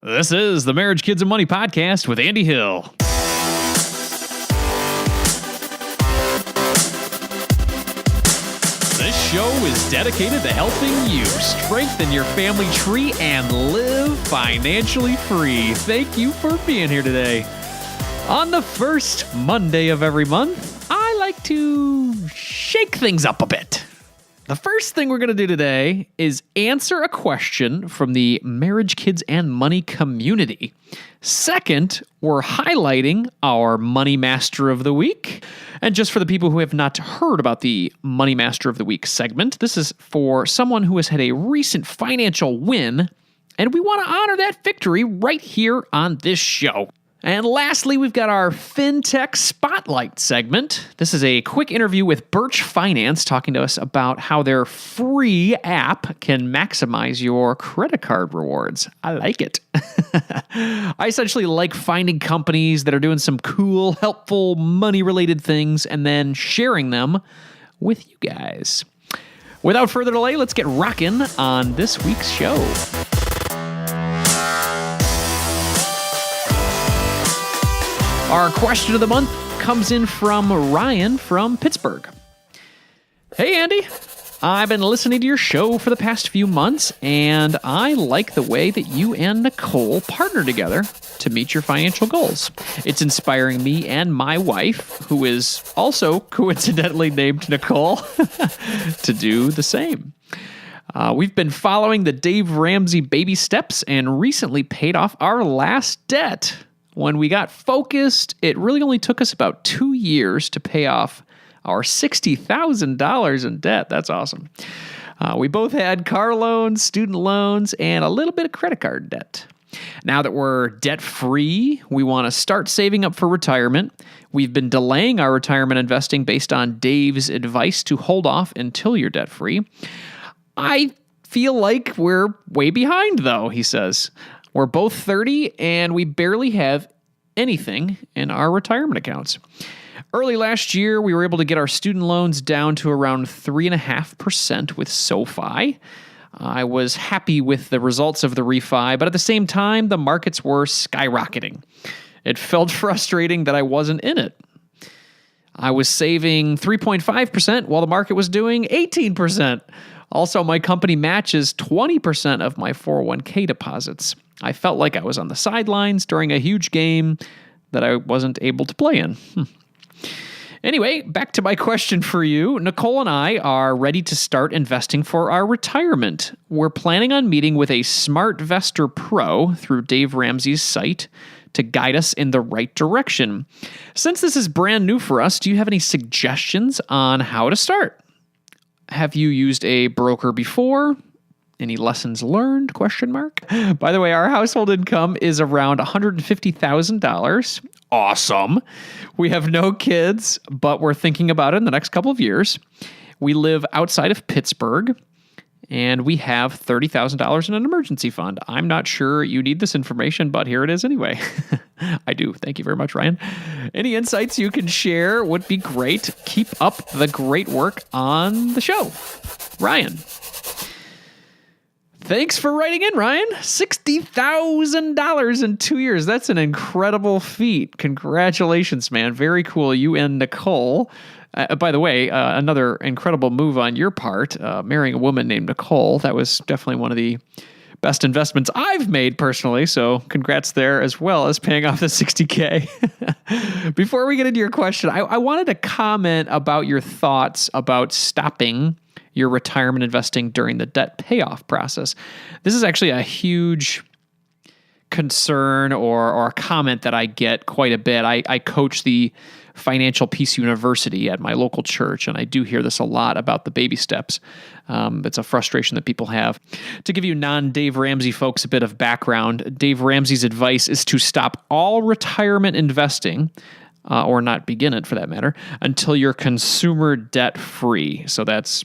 This is the Marriage, Kids, and Money podcast with Andy Hill. This show is dedicated to helping you strengthen your family tree and live financially free. Thank you for being here today. On the first Monday of every month, I like to shake things up a bit. The first thing we're going to do today is answer a question from the Marriage, Kids, and Money community. Second, we're highlighting our Money Master of the Week. And just for the people who have not heard about the Money Master of the Week segment, this is for someone who has had a recent financial win, and we want to honor that victory right here on this show. And lastly, we've got our FinTech Spotlight segment. This is a quick interview with Birch Finance talking to us about how their free app can maximize your credit card rewards. I like it. I essentially like finding companies that are doing some cool, helpful, money-related things and then sharing them with you guys. Without further delay, let's get rocking on this week's show. Our question of the month comes in from Ryan from Pittsburgh. Hey, Andy. I've been listening to your show for the past few months, and I like the way that you and Nicole partner together to meet your financial goals. It's inspiring me and my wife, who is also coincidentally named Nicole, to do the same. We've been following the Dave Ramsey baby steps and recently paid off our last debt. When we got focused, it really only took us about 2 years to pay off our $60,000 in debt. That's awesome. We both had car loans, student loans, and a little bit of credit card debt. Now that we're debt-free, we want to start saving up for retirement. We've been delaying our retirement investing based on Dave's advice to hold off until you're debt-free. I feel like we're way behind, though, he says. We're both 30, and we barely have anything in our retirement accounts. Early last year, we were able to get our student loans down to around 3.5% with SoFi. I was happy with the results of the refi, but at the same time, the markets were skyrocketing. It felt frustrating that I wasn't in it. I was saving 3.5% while the market was doing 18%. Also, my company matches 20% of my 401k deposits. I felt like I was on the sidelines during a huge game that I wasn't able to play in. Anyway, back to my question for you. Nicole and I are ready to start investing for our retirement. We're planning on meeting with a SmartVestor Pro through Dave Ramsey's site to guide us in the right direction. Since this is brand new for us, do you have any suggestions on how to start? Have you used a broker before? Any lessons learned? ? By the way, our household income is around $150,000. Awesome. We have no kids, but we're thinking about it in the next couple of years. We live outside of Pittsburgh, and we have $30,000 in an emergency fund. I'm not sure you need this information, but here it is anyway. I do. Thank you very much, Ryan. Any insights you can share would be great. Keep up the great work on the show. Ryan. Thanks for writing in, Ryan. $60,000 in 2 years. That's an incredible feat. Congratulations, man. Very cool. You and Nicole. By the way, another incredible move on your part, marrying a woman named Nicole. That was definitely one of the best investments I've made personally. So congrats there, as well as paying off the $60K. Before we get into your question, I wanted to comment about your thoughts about stopping your retirement investing during the debt payoff process. This is actually a huge concern or a comment that I get quite a bit. I coach the Financial Peace University at my local church, and I do hear this a lot about the baby steps. It's a frustration that people have. To give you non-Dave Ramsey folks a bit of background, Dave Ramsey's advice is to stop all retirement investing, or not begin it for that matter, until you're consumer debt free. So that's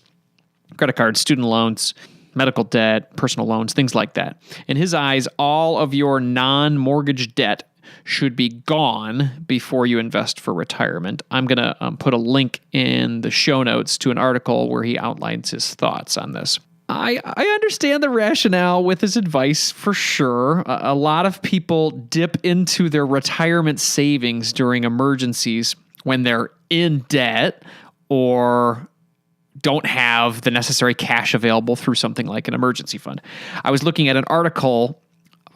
credit cards, student loans, medical debt, personal loans, things like that. In his eyes, all of your non-mortgage debt should be gone before you invest for retirement. I'm going to put a link in the show notes to an article where he outlines his thoughts on this. I understand the rationale with his advice for sure. A lot of people dip into their retirement savings during emergencies when they're in debt or don't have the necessary cash available through something like an emergency fund. I was looking at an article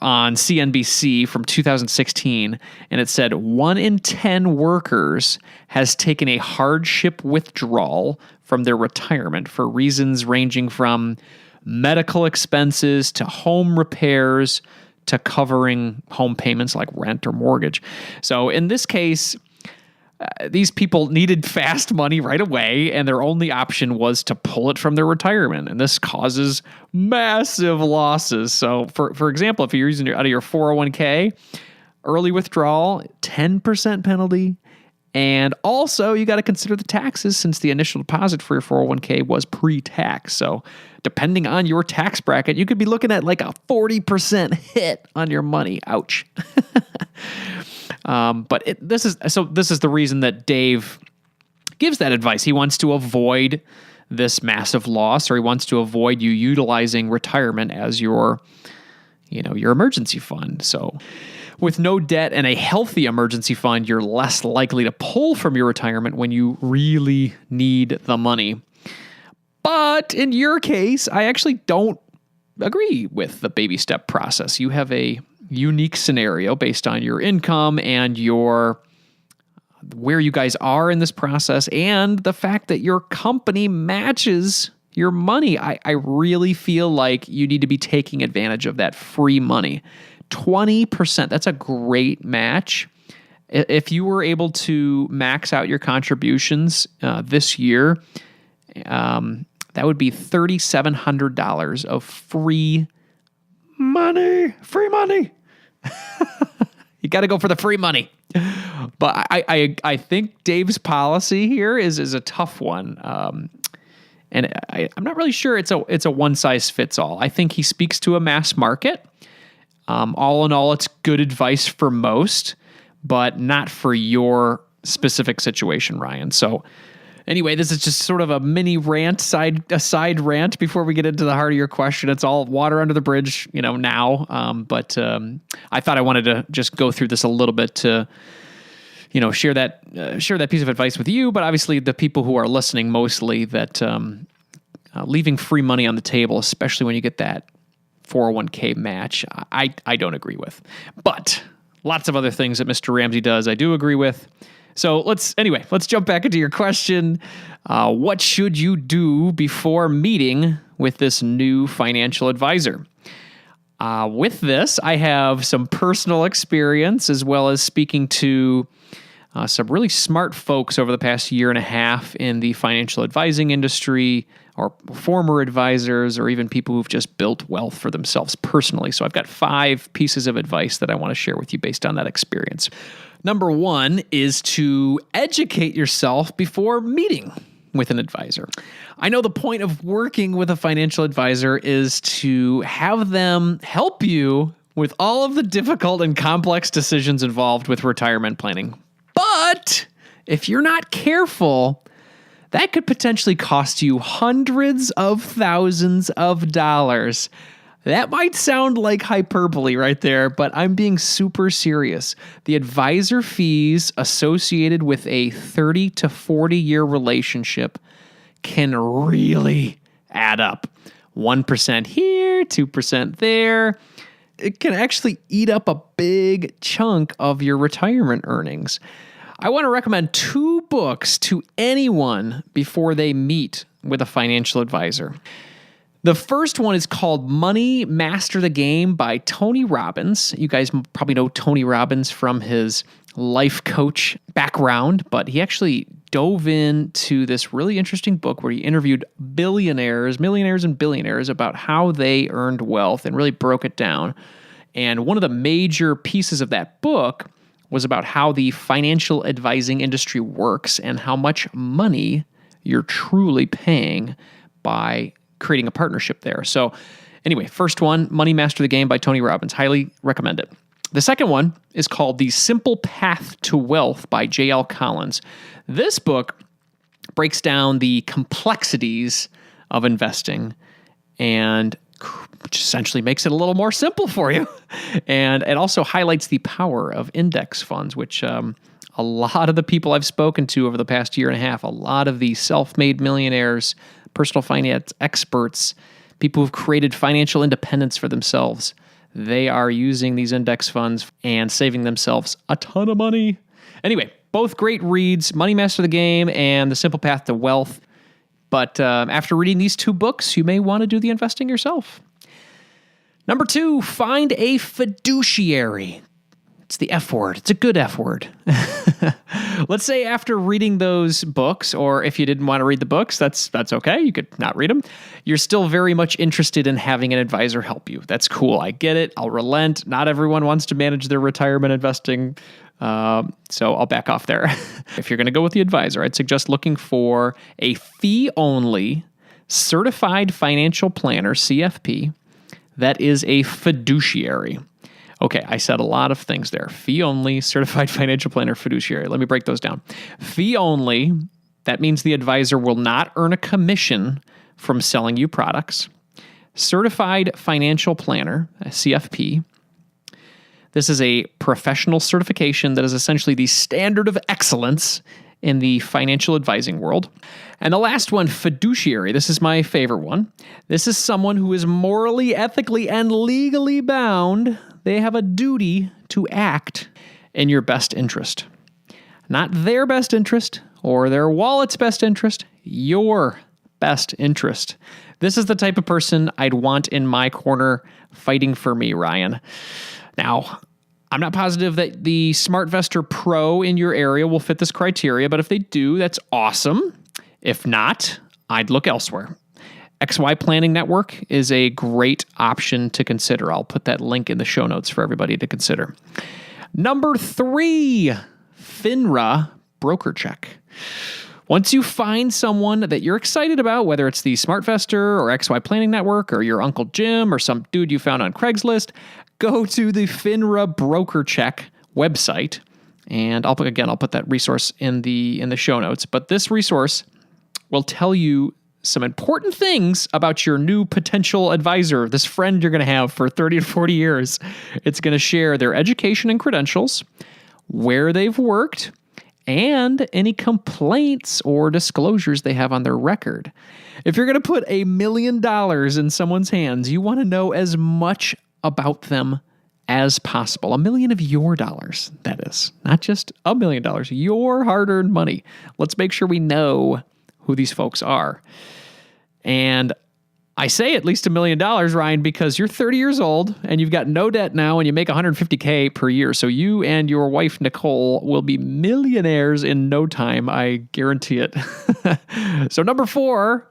on CNBC from 2016, and it said 1 in 10 workers has taken a hardship withdrawal from their retirement for reasons ranging from medical expenses to home repairs to covering home payments like rent or mortgage. So in this case, these people needed fast money right away, and their only option was to pull it from their retirement. And this causes massive losses. So for example, if you're using it out of your 401k, early withdrawal, 10% penalty. And also you got to consider the taxes since the initial deposit for your 401k was pre-tax. So depending on your tax bracket, you could be looking at like a 40% hit on your money. Ouch. But this is the reason that Dave gives that advice. He wants to avoid this massive loss, or he wants to avoid you utilizing retirement as your emergency fund. So with no debt and a healthy emergency fund, you're less likely to pull from your retirement when you really need the money. But in your case, I actually don't agree with the baby step process. You have a unique scenario based on your income and where you guys are in this process and the fact that your company matches your money. I really feel like you need to be taking advantage of that free money. 20%, that's a great match. If you were able to max out your contributions this year, that would be $3,700 of free money. Free money. You got to go for the free money. But I think Dave's policy here is a tough one. And I'm not really sure it's a one size fits all. I think he speaks to a mass market. All in all, it's good advice for most, but not for your specific situation, Ryan. So anyway, this is just sort of a mini rant, a side rant before we get into the heart of your question. It's all water under the bridge, now. But I thought I wanted to just go through this a little bit to, share that piece of advice with you. But obviously, the people who are listening mostly, that leaving free money on the table, especially when you get that 401k match, I don't agree with. But lots of other things that Mr. Ramsey does, I do agree with. So let's jump back into your question. What should you do before meeting with this new financial advisor? With this, I have some personal experience as well as speaking to some really smart folks over the past year and a half in the financial advising industry, or former advisors, or even people who've just built wealth for themselves personally. So I've got 5 pieces of advice that I want to share with you based on that experience. Number 1 is to educate yourself before meeting with an advisor. I know the point of working with a financial advisor is to have them help you with all of the difficult and complex decisions involved with retirement planning. But if you're not careful, that could potentially cost you hundreds of thousands of dollars. That might sound like hyperbole right there, but I'm being super serious. The advisor fees associated with a 30 to 40 year relationship can really add up. 1% here, 2% there. It can actually eat up a big chunk of your retirement earnings. I want to recommend 2 books to anyone before they meet with a financial advisor. The first one is called Money Master the Game by Tony Robbins. You guys probably know Tony Robbins from his life coach background, but he actually dove into this really interesting book where he interviewed millionaires and billionaires about how they earned wealth and really broke it down. And one of the major pieces of that book was about how the financial advising industry works and how much money you're truly paying by creating a partnership there. So anyway, first one, Money Master the Game by Tony Robbins. Highly recommend it. The second one is called The Simple Path to Wealth by J.L. Collins. This book breaks down the complexities of investing and which essentially makes it a little more simple for you. And it also highlights the power of index funds, which a lot of the people I've spoken to over the past year and a half, a lot of the self-made millionaires, personal finance experts, people who've created financial independence for themselves, they are using these index funds and saving themselves a ton of money. Anyway, both great reads, Money Master the Game and The Simple Path to Wealth. But after reading these two books, you may want to do the investing yourself. Number 2, find a fiduciary. It's the F word. It's a good F word. Let's say after reading those books, or if you didn't want to read the books, that's okay. You could not read them. You're still very much interested in having an advisor help you. That's cool. I get it. I'll relent. Not everyone wants to manage their retirement investing. So I'll back off there. If you're going to go with the advisor, I'd suggest looking for a fee-only certified financial planner, CFP, that is a fiduciary. Okay, I said a lot of things there. Fee-only, certified financial planner, fiduciary. Let me break those down. Fee-only, that means the advisor will not earn a commission from selling you products. Certified financial planner, a CFP. This is a professional certification that is essentially the standard of excellence in the financial advising world. And the last one, fiduciary. This is my favorite one. This is someone who is morally, ethically, and legally bound. They have a duty to act in your best interest. Not their best interest or their wallet's best interest, your best interest. This is the type of person I'd want in my corner fighting for me, Ryan. Now, I'm not positive that the SmartVestor Pro in your area will fit this criteria, but if they do, that's awesome. If not, I'd look elsewhere. XY Planning Network is a great option to consider. I'll put that link in the show notes for everybody to consider. Number 3, FINRA broker check. Once you find someone that you're excited about, whether it's the SmartVestor or XY Planning Network or your Uncle Jim or some dude you found on Craigslist, go to the FINRA broker check website. And I'll put that resource in the show notes. But this resource will tell you some important things about your new potential advisor, this friend you're going to have for 30 to 40 years. It's going to share their education and credentials, where they've worked, and any complaints or disclosures they have on their record. If you're going to put $1 million in someone's hands, you want to know as much about them as possible. $1 million of your dollars, that is. Not just $1 million, your hard-earned money. Let's make sure we know who these folks are. And I say at least $1 million, Ryan, because you're 30 years old and you've got no debt now and you make $150K per year. So you and your wife, Nicole, will be millionaires in no time. I guarantee it. So number 4,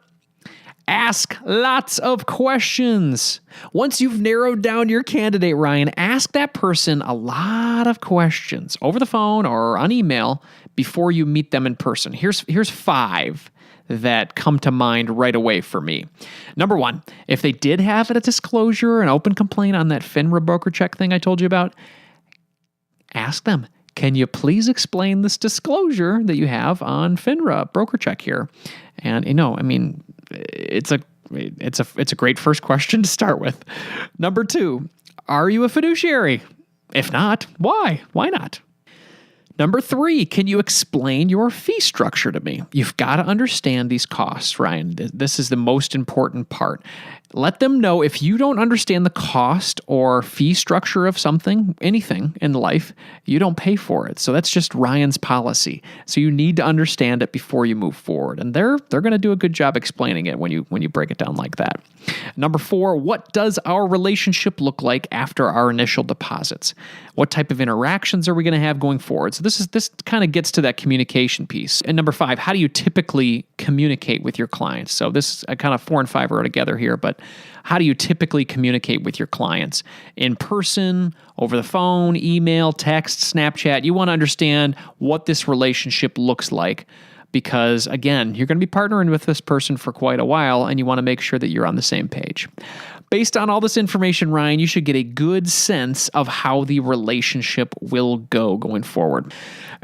ask lots of questions. Once you've narrowed down your candidate, Ryan, ask that person a lot of questions over the phone or on email before you meet them in person. Here's 5 that come to mind right away for me. Number 1, if they did have a disclosure, an open complaint on that FINRA broker check thing I told you about, ask them, can you please explain this disclosure that you have on FINRA broker check here? And it's a great first question to start with. Number 2, are you a fiduciary? If not, why? Why not? Number 3, can you explain your fee structure to me? You've got to understand these costs, Ryan. This is the most important part. Let them know if you don't understand the cost or fee structure of something, anything in life, you don't pay for it. So that's just Ryan's policy. So you need to understand it before you move forward. And they're going to do a good job explaining it when you break it down like that. Number 4, what does our relationship look like after our initial deposits? What type of interactions are we going to have going forward? So this kind of gets to that communication piece. And number 5, how do you typically communicate with your clients? So this kind of 4 and 5 are together here, but how do you typically communicate with your clients? In person, over the phone, email, text, Snapchat? You want to understand what this relationship looks like because, again, you're going to be partnering with this person for quite a while and you want to make sure that you're on the same page. Based on all this information, Ryan, you should get a good sense of how the relationship will go going forward.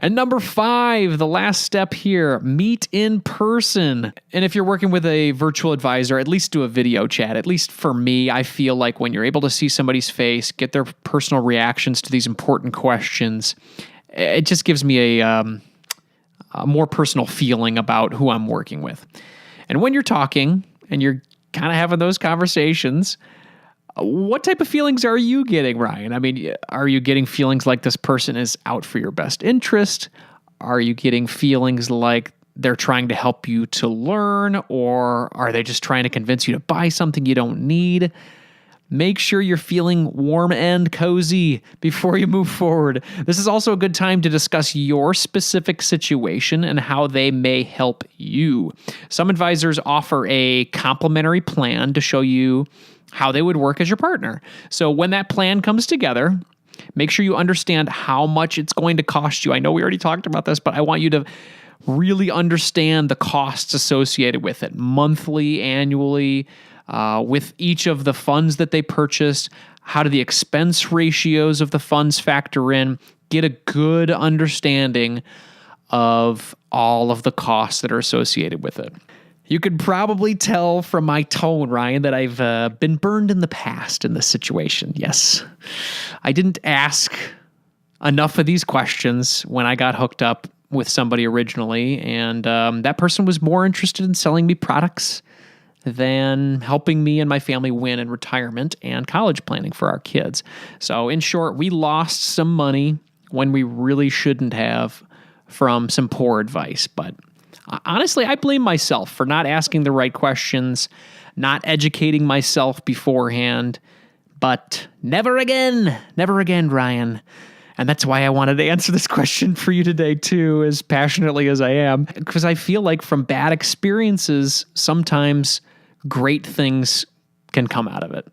And number 5, the last step here, meet in person. And if you're working with a virtual advisor, at least do a video chat. At least for me, I feel like when you're able to see somebody's face, get their personal reactions to these important questions, it just gives me a more personal feeling about who I'm working with. And when you're talking and you're kind of having those conversations, what type of feelings are you getting, Ryan? I mean, are you getting feelings like this person is out for your best interest? Are you getting feelings like they're trying to help you to learn, or are they just trying to convince you to buy something you don't need? Make sure you're feeling warm and cozy before you move forward. This is also a good time to discuss your specific situation and how they may help you. Some advisors offer a complimentary plan to show you how they would work as your partner. So when that plan comes together, make sure you understand how much it's going to cost you. I know we already talked about this, but I want you to really understand the costs associated with it, monthly, annually, with each of the funds that they purchased. How do the expense ratios of the funds factor in? Get a good understanding of all of the costs that are associated with it. You could probably tell from my tone, Ryan, that I've been burned in the past in this situation. Yes, I didn't ask enough of these questions when I got hooked up with somebody originally, and that person was more interested in selling me products than helping me and my family win in retirement and college planning for our kids. So in short, we lost some money when we really shouldn't have from some poor advice. But honestly, I blame myself for not asking the right questions, not educating myself beforehand. But never again, Ryan. And that's why I wanted to answer this question for you today, too, as passionately as I am, because I feel like from bad experiences, sometimes great things can come out of it.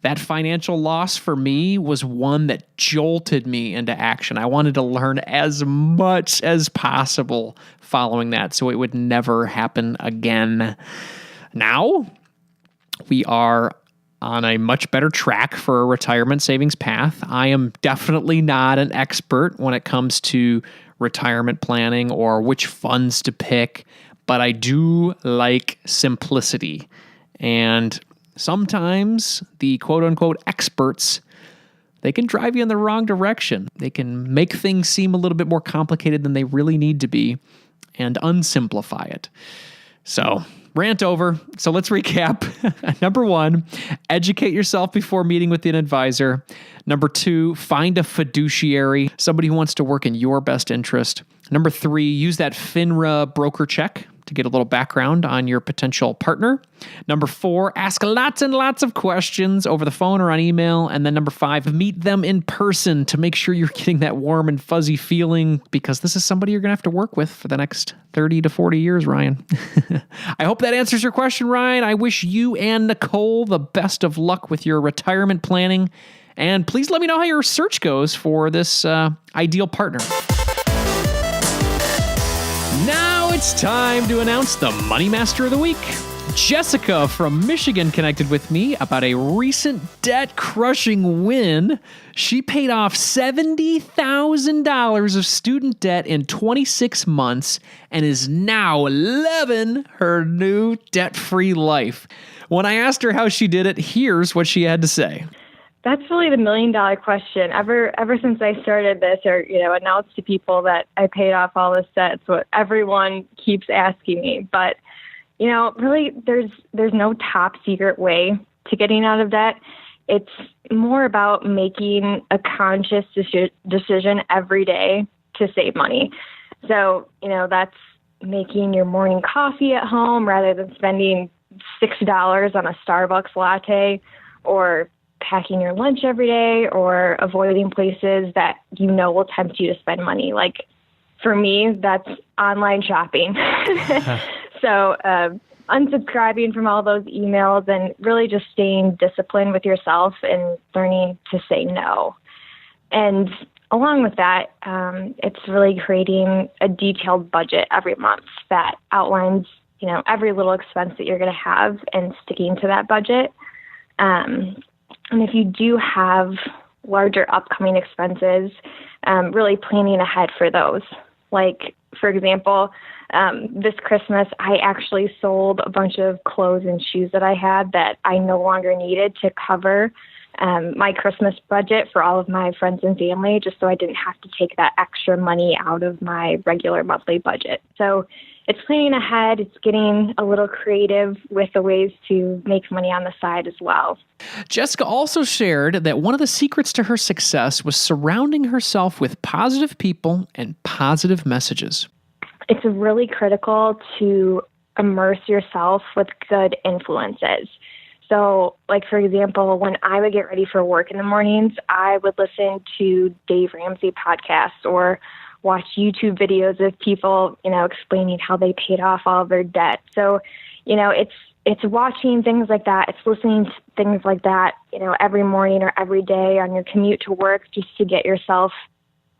That financial loss for me was one that jolted me into action. I wanted to learn as much as possible following that so it would never happen again. Now, we are on a much better track for a retirement savings path. I am definitely not an expert when it comes to retirement planning or which funds to pick, but I do like simplicity. And sometimes the quote-unquote experts, they can drive you in the wrong direction. They can make things seem a little bit more complicated than they really need to be and unsimplify it. So, rant over. So let's recap. Number 1, educate yourself before meeting with an advisor. Number 2, find a fiduciary, somebody who wants to work in your best interest. Number 3, use that FINRA broker check to get a little background on your potential partner. Number 4, ask lots and lots of questions over the phone or on email. And then number 5, meet them in person to make sure you're getting that warm and fuzzy feeling, because this is somebody you're going to have to work with for the next 30 to 40 years, Ryan. I hope that answers your question, Ryan. I wish you and Nicole the best of luck with your retirement planning. And please let me know how your search goes for this ideal partner. Now it's time to announce the Money Master of the Week. Jessica from Michigan connected with me about a recent debt-crushing win. She paid off $70,000 of student debt in 26 months and is now loving her new debt-free life. When I asked her how she did it, here's what she had to say. That's really the million-dollar question. Ever since I started this, or announced to people that I paid off all this debt, it's what everyone keeps asking me. But really, there's no top secret way to getting out of debt. It's more about making a conscious decision every day to save money. So that's making your morning coffee at home rather than spending $6 on a Starbucks latte, or packing your lunch every day, or avoiding places that will tempt you to spend money. Like for me, that's online shopping. So unsubscribing from all those emails and really just staying disciplined with yourself and learning to say no. And along with that, it's really creating a detailed budget every month that outlines, every little expense that you're going to have and sticking to that budget. And if you do have larger upcoming expenses, really planning ahead for those. Like, for example, this Christmas, I actually sold a bunch of clothes and shoes that I had that I no longer needed to cover my Christmas budget for all of my friends and family, just so I didn't have to take that extra money out of my regular monthly budget. So it's planning ahead. It's getting a little creative with the ways to make money on the side as well. Jessica also shared that one of the secrets to her success was surrounding herself with positive people and positive messages. It's really critical to immerse yourself with good influences. So, like, for example, when I would get ready for work in the mornings, I would listen to Dave Ramsey podcasts or watch YouTube videos of people, explaining how they paid off all of their debt. So, it's watching things like that. It's listening to things like that, every morning or every day on your commute to work, just to get yourself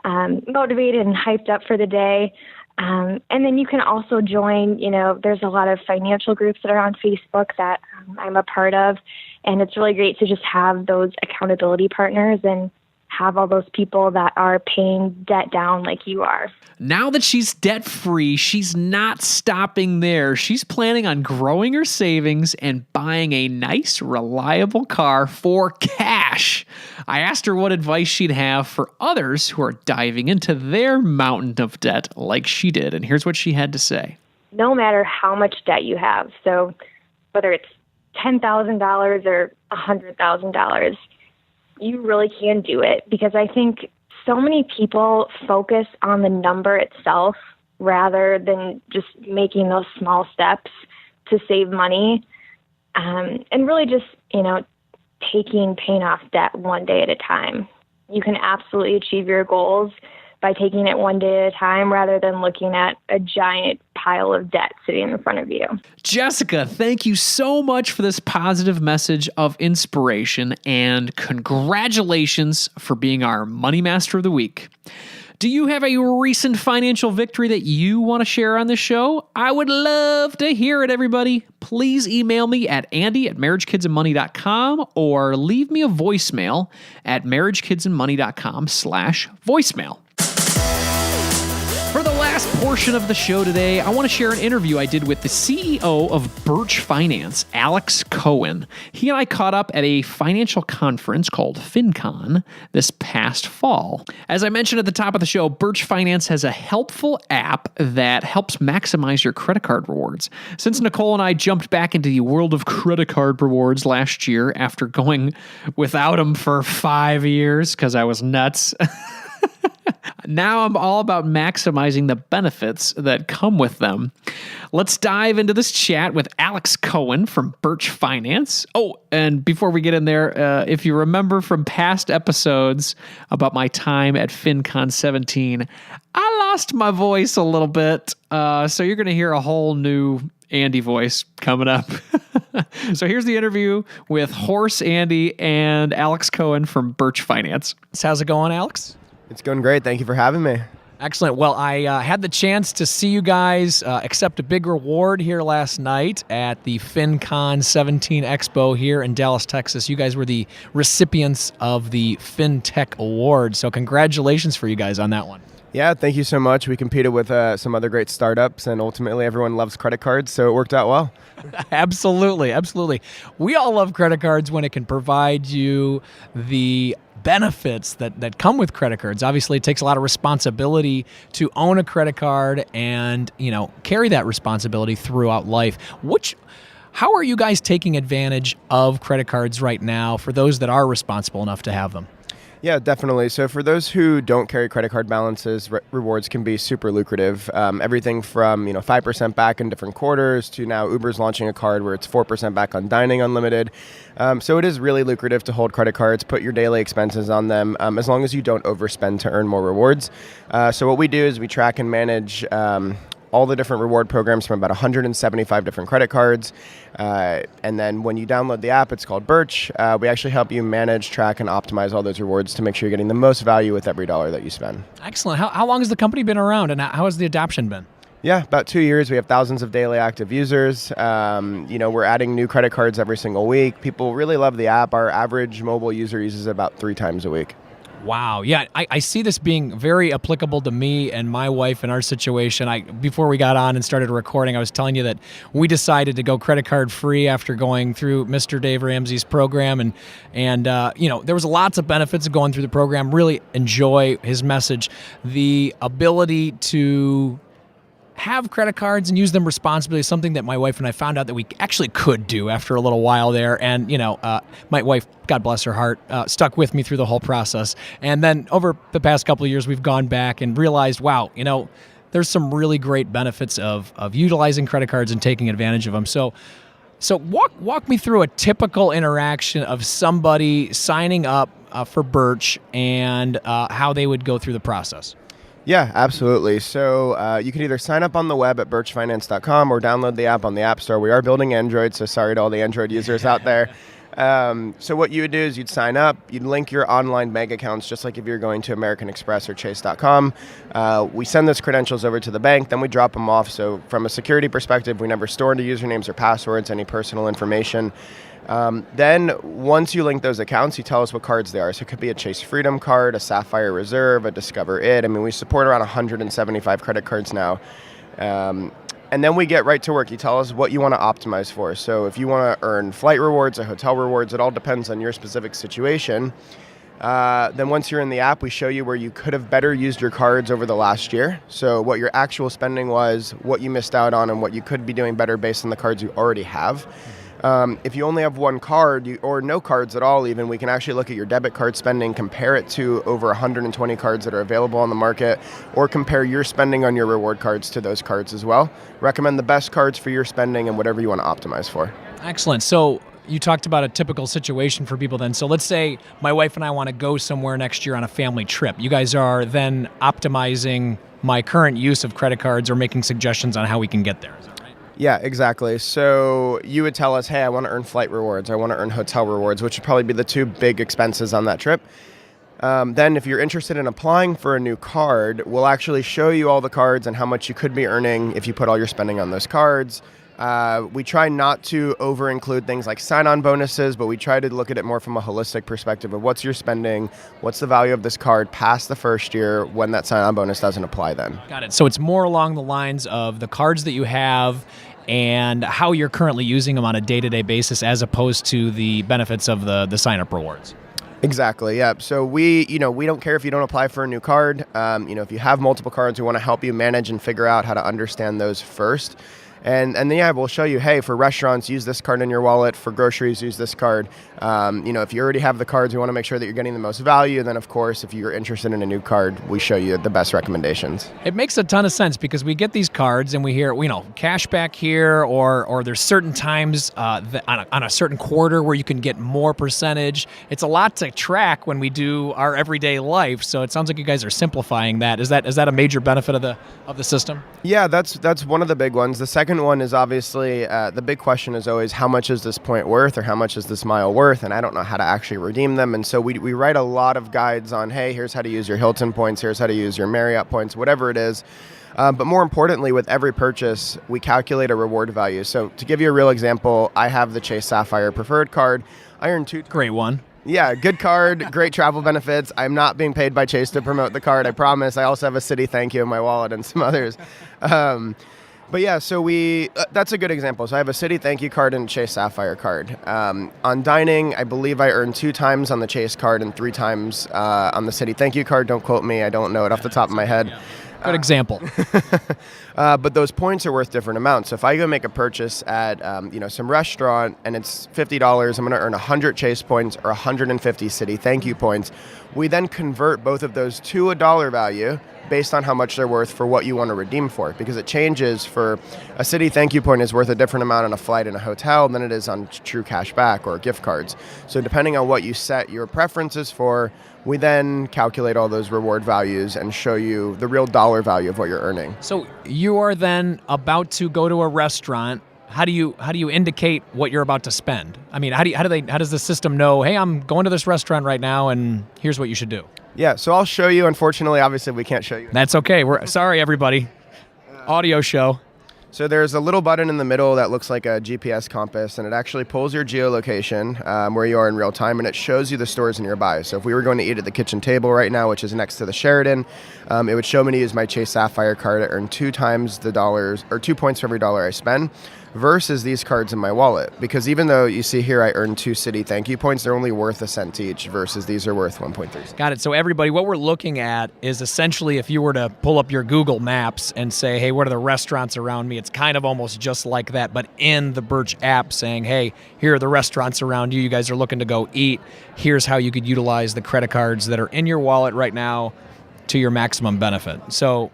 motivated and hyped up for the day. And then you can also join, there's a lot of financial groups that are on Facebook that I'm a part of. And it's really great to just have those accountability partners and have all those people that are paying debt down like you are. Now that she's debt-free, she's not stopping there. She's planning on growing her savings and buying a nice, reliable car for cash. I asked her what advice she'd have for others who are diving into their mountain of debt like she did, and here's what she had to say. No matter how much debt you have, so whether it's $10,000 or $100,000, you really can do it, because I think so many people focus on the number itself rather than just making those small steps to save money, and really just, paying off debt one day at a time. You can absolutely achieve your goals by taking it one day at a time rather than looking at a giant pile of debt sitting in front of you. Jessica, thank you so much for this positive message of inspiration, and congratulations for being our Money Master of the Week. Do you have a recent financial victory that you want to share on the show? I would love to hear it, everybody. Please email me at andy@marriagekidsandmoney.com or leave me a voicemail at marriagekidsandmoney.com/voicemail. For the last portion of the show today, I want to share an interview I did with the CEO of Birch Finance, Alex Cohen. He and I caught up at a financial conference called Fincon this past fall. As I mentioned at the top of the show, Birch Finance has a helpful app that helps maximize your credit card rewards. Since Nicole and I jumped back into the world of credit card rewards last year after going without them for 5 years because I was nuts, now I'm all about maximizing the benefits that come with them. Let's dive into this chat with Alex Cohen from Birch Finance. Oh, and before we get in there, if you remember from past episodes about my time at Fincon 17, I lost my voice a little bit. So you're going to hear a whole new Andy voice coming up. So here's the interview with Horse Andy and Alex Cohen from Birch Finance. So how's it going, Alex? It's going great. Thank you for having me. Excellent. Well, I had the chance to see you guys accept a big reward here last night at the Fincon 17 Expo here in Dallas, Texas. You guys were the recipients of the FinTech Award, so congratulations for you guys on that one. Yeah, thank you so much. We competed with some other great startups, and ultimately everyone loves credit cards, so it worked out well. Absolutely, absolutely. We all love credit cards when it can provide you the benefits that come with credit cards. Obviously, it takes a lot of responsibility to own a credit card and, carry that responsibility throughout life. How are you guys taking advantage of credit cards right now for those that are responsible enough to have them? Yeah, definitely. So for those who don't carry credit card balances, rewards can be super lucrative. Everything from 5% back in different quarters to now Uber's launching a card where it's 4% back on dining unlimited. So it is really lucrative to hold credit cards, put your daily expenses on them, as long as you don't overspend to earn more rewards. So what we do is we track and manage all the different reward programs from about 175 different credit cards. And then when you download the app, it's called Birch. We actually help you manage, track, and optimize all those rewards to make sure you're getting the most value with every dollar that you spend. Excellent. How long has the company been around, and how has the adoption been? Yeah, about 2 years. We have thousands of daily active users. We're adding new credit cards every single week. People really love the app. Our average mobile user uses it about 3 times a week. Wow. Yeah, I see this being very applicable to me and my wife in our situation. Before we got on and started recording, I was telling you that we decided to go credit card free after going through Mr. Dave Ramsey's program. And there was lots of benefits of going through the program. Really enjoy his message. The ability to have credit cards and use them responsibly is something that my wife and I found out that we actually could do after a little while there. And, my wife, God bless her heart, stuck with me through the whole process. And then over the past couple of years, we've gone back and realized, wow, there's some really great benefits of utilizing credit cards and taking advantage of them. So walk me through a typical interaction of somebody signing up for Birch and how they would go through the process. Yeah, absolutely. So you can either sign up on the web at birchfinance.com or download the app on the App Store. We are building Android, so sorry to all the Android users out there. So what you would do is you'd sign up, you'd link your online bank accounts, just like if you're going to American Express or Chase.com. We send those credentials over to the bank, then we drop them off. So from a security perspective, we never store any usernames or passwords, any personal information. Then once you link those accounts, you tell us what cards they are. So it could be a Chase Freedom card, a Sapphire Reserve, a Discover It. I mean, we support around 175 credit cards now. And then we get right to work. You tell us what you want to optimize for. So if you want to earn flight rewards or hotel rewards, it all depends on your specific situation. Then once you're in the app, we show you where you could have better used your cards over the last year. So what your actual spending was, what you missed out on, and what you could be doing better based on the cards you already have. If you only have one card or no cards at all even, we can actually look at your debit card spending, compare it to over 120 cards that are available on the market, or compare your spending on your reward cards to those cards as well. Recommend the best cards for your spending and whatever you want to optimize for. Excellent. So you talked about a typical situation for people then. So let's say my wife and I want to go somewhere next year on a family trip. You guys are then optimizing my current use of credit cards or making suggestions on how we can get there. Is that right? Yeah, exactly. So you would tell us, hey, I want to earn flight rewards. I want to earn hotel rewards, which would probably be the 2 big expenses on that trip. Then if you're interested in applying for a new card, we'll actually show you all the cards and how much you could be earning if you put all your spending on those cards. We try not to over-include things like sign-on bonuses, but we try to look at it more from a holistic perspective of what's your spending, what's the value of this card past the first year when that sign-on bonus doesn't apply then. Got it. So it's more along the lines of the cards that you have and how you're currently using them on a day-to-day basis as opposed to the benefits of the sign-up rewards. Exactly. Yeah. So we don't care if you don't apply for a new card. If you have multiple cards, we want to help you manage and figure out how to understand those first. And then, yeah, we'll show you, hey, for restaurants, use this card in your wallet. For groceries, use this card. If you already have the cards, we want to make sure that you're getting the most value. Then, of course, if you're interested in a new card, we show you the best recommendations. It makes a ton of sense because we get these cards and we hear, cash back here, or there's certain times on a certain quarter where you can get more percentage. It's a lot to track when we do our everyday life. So it sounds like you guys are simplifying that. Is that a major benefit of the system? Yeah, that's one of the big ones. The second one is obviously the big question is always how much is this point worth or how much is this mile worth, and I don't know how to actually redeem them. And so we write a lot of guides on, hey, here's how to use your Hilton points, here's how to use your Marriott points, whatever it is. But more importantly, with every purchase, we calculate a reward value. So to give you a real example, I have the Chase Sapphire Preferred card. I earn 2. Great one. Yeah, good card, great travel benefits. I'm not being paid by Chase to promote the card, I promise. I also have a Citi thank you in my wallet and some others. But yeah, so that's a good example. So I have a Citi thank you card and a Chase Sapphire card. On dining, I believe I earned 2 times on the Chase card and 3 times on the Citi thank you card. Don't quote me, I don't know it off the top of my head. Good example. But those points are worth different amounts. So if I go make a purchase at some restaurant and it's $50, I'm going to earn 100 Chase points or 150 Citi thank you points. We then convert both of those to a dollar value based on how much they're worth for what you want to redeem for, because it changes. For a Citi thank you point is worth a different amount on a flight in a hotel than it is on true cash back or gift cards. So depending on what you set your preferences for, we then calculate all those reward values and show you the real dollar value of what you're earning. So you are then about to go to a restaurant. How do you indicate what you're about to spend? I mean, how does the system know, hey, I'm going to this restaurant right now and here's what you should do? Yeah, so I'll show you. Unfortunately, obviously, we can't show you. That's okay. We're sorry, everybody. audio show. So there's a little button in the middle that looks like a GPS compass, and it actually pulls your geolocation where you are in real time, and it shows you the stores nearby. So if we were going to eat at the kitchen table right now, which is next to the Sheraton, it would show me to use my Chase Sapphire card to earn 2 times the dollars, or 2 points for every dollar I spend, versus these cards in my wallet. Because even though you see here I earn 2 Citi thank you points, they're only worth a cent each, versus these are worth 1.3 cents. Got it. So everybody, what we're looking at is essentially if you were to pull up your Google Maps and say, hey, what are the restaurants around me? It's kind of almost just like that, but in the Birch app saying, hey, here are the restaurants around you. You guys are looking to go eat. Here's how you could utilize the credit cards that are in your wallet right now to your maximum benefit. So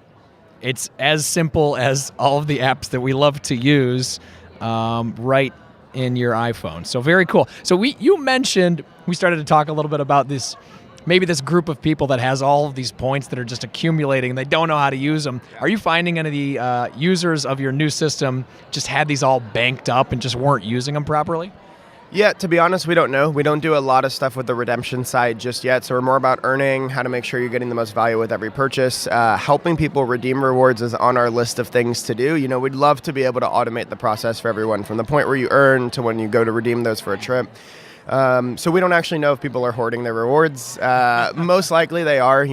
it's as simple as all of the apps that we love to use right in your iPhone. So very cool. So you mentioned, we started to talk a little bit about this, maybe this group of people that has all of these points that are just accumulating and they don't know how to use them. Are you finding any of the users of your new system just had these all banked up and just weren't using them properly? Yeah, to be honest, we don't know. We don't do a lot of stuff with the redemption side just yet. So we're more about earning, how to make sure you're getting the most value with every purchase. Helping people redeem rewards is on our list of things to do. We'd love to be able to automate the process for everyone from the point where you earn to when you go to redeem those for a trip. So we don't actually know if people are hoarding their rewards. Most likely they are.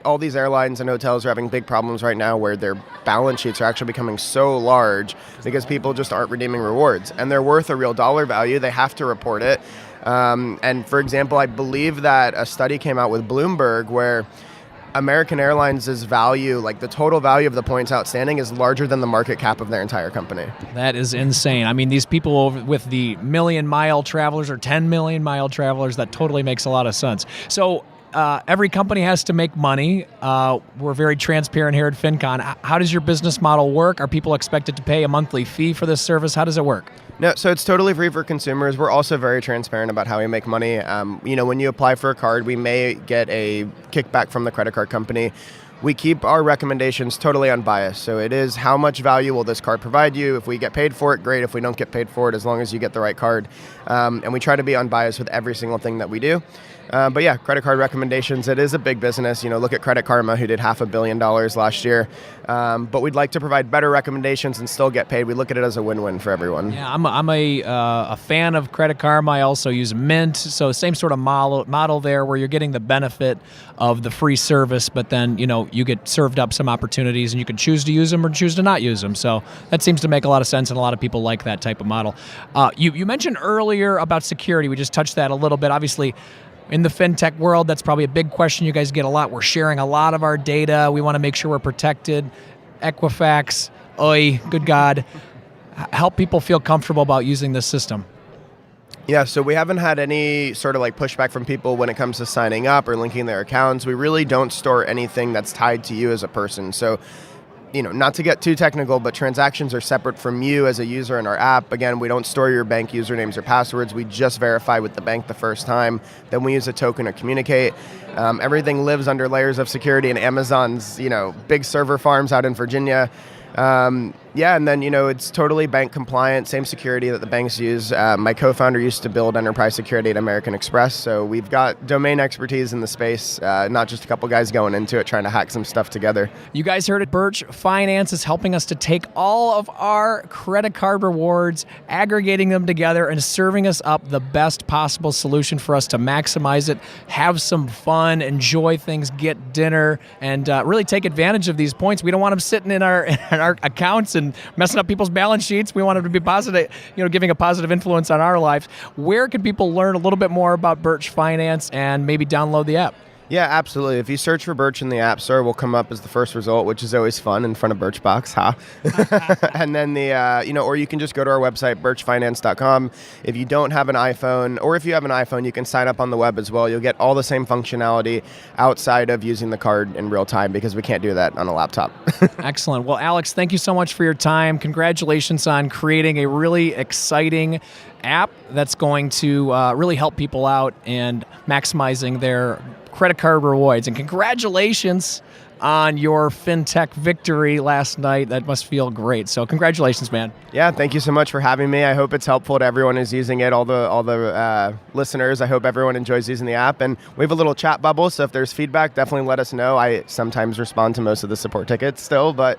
All these airlines and hotels are having big problems right now where their balance sheets are actually becoming so large because people just aren't redeeming rewards. And they're worth a real dollar value. They have to report it. And for example, I believe that a study came out with Bloomberg where American Airlines' value, like the total value of the points outstanding, is larger than the market cap of their entire company. That is insane. I mean, these people with the million-mile travelers or 10 million-mile travelers, that totally makes a lot of sense. So every company has to make money. We're very transparent here at Fincon. How does your business model work? Are people expected to pay a monthly fee for this service? How does it work? No, so it's totally free for consumers. We're also very transparent about how we make money. When you apply for a card, we may get a kickback from the credit card company. We keep our recommendations totally unbiased. So it is how much value will this card provide you? If we get paid for it, great. If we don't get paid for it, as long as you get the right card. And we try to be unbiased with every single thing that we do. But yeah, credit card recommendations, it is a big business. Look at Credit Karma, who did $500 million last year. But we'd like to provide better recommendations and still get paid. We look at it as a win-win for everyone. Yeah, I'm a fan of Credit Karma. I also use Mint. So same sort of model there where you're getting the benefit of the free service, but then, you get served up some opportunities and you can choose to use them or choose to not use them. So that seems to make a lot of sense, and a lot of people like that type of model. You mentioned earlier about security. We just touched that a little bit. Obviously, in the fintech world, that's probably a big question you guys get a lot. We're sharing a lot of our data. We want to make sure we're protected. Equifax, good God, help people feel comfortable about using this system. Yeah, so we haven't had any sort of pushback from people when it comes to signing up or linking their accounts. We really don't store anything that's tied to you as a person. So, not to get too technical, but transactions are separate from you as a user in our app. Again, we don't store your bank usernames or passwords. We just verify with the bank the first time. Then we use a token to communicate. Everything lives under layers of security in Amazon's, big server farms out in Virginia. And then, it's totally bank compliant, same security that the banks use. My co-founder used to build enterprise security at American Express, so we've got domain expertise in the space, not just a couple guys going into it trying to hack some stuff together. You guys heard it. Birch Finance is helping us to take all of our credit card rewards, aggregating them together, and serving us up the best possible solution for us to maximize it, have some fun, enjoy things, get dinner, and really take advantage of these points. We don't want them sitting in our accounts and messing up people's balance sheets. We want them to be positive, giving a positive influence on our lives. Where can people learn a little bit more about Birch Finance and maybe download the app? Yeah, absolutely. If you search for Birch in the App Store, we'll come up as the first result, which is always fun in front of Birchbox, And then or you can just go to our website, birchfinance.com. If you don't have an iPhone, or if you have an iPhone, you can sign up on the web as well. You'll get all the same functionality outside of using the card in real time, because we can't do that on a laptop. Excellent. Well, Alex, thank you so much for your time. Congratulations on creating a really exciting app that's going to really help people out and maximizing their credit card rewards. And congratulations on your fintech victory last night. That must feel great. So congratulations, man. Yeah, thank you so much for having me. I hope it's helpful to everyone who's using it, all the listeners. I hope everyone enjoys using the app. And we have a little chat bubble, so if there's feedback, definitely let us know. I sometimes respond to most of the support tickets still, but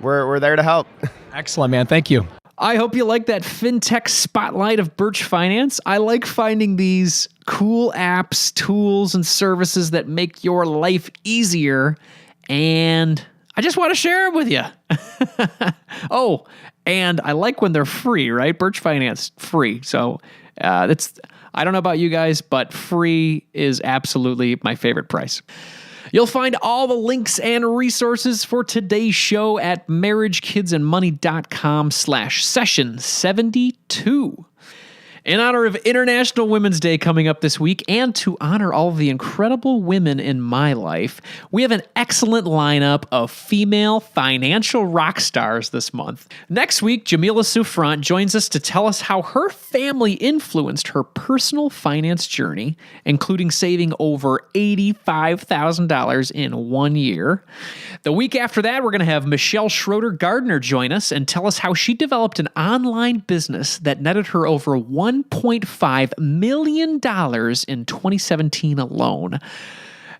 we're there to help. Excellent, man. Thank you. I hope you like that fintech spotlight of Birch Finance. I like finding these cool apps, tools, and services that make your life easier, and I just want to share them with you. Oh, and I like when they're free, right? Birch Finance, free. So I don't know about you guys, but free is absolutely my favorite price. You'll find all the links and resources for today's show at marriagekidsandmoney.com/session72. In honor of International Women's Day coming up this week, and to honor all of the incredible women in my life, we have an excellent lineup of female financial rock stars this month. Next week, Jamila Souffrant joins us to tell us how her family influenced her personal finance journey, including saving over $85,000 in 1 year. The week after that, we're going to have Michelle Schroeder-Gardner join us and tell us how she developed an online business that netted her over $1.5 million in 2017 alone.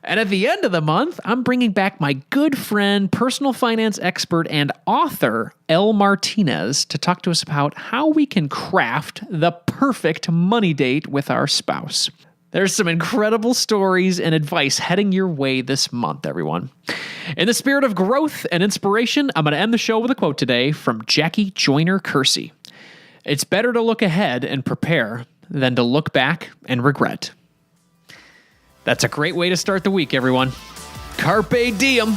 And at the end of the month, I'm bringing back my good friend, personal finance expert, and author, Elle Martinez, to talk to us about how we can craft the perfect money date with our spouse. There's some incredible stories and advice heading your way this month, everyone. In the spirit of growth and inspiration, I'm going to end the show with a quote today from Jackie Joyner Kersee. It's better to look ahead and prepare than to look back and regret. That's a great way to start the week, everyone. Carpe diem.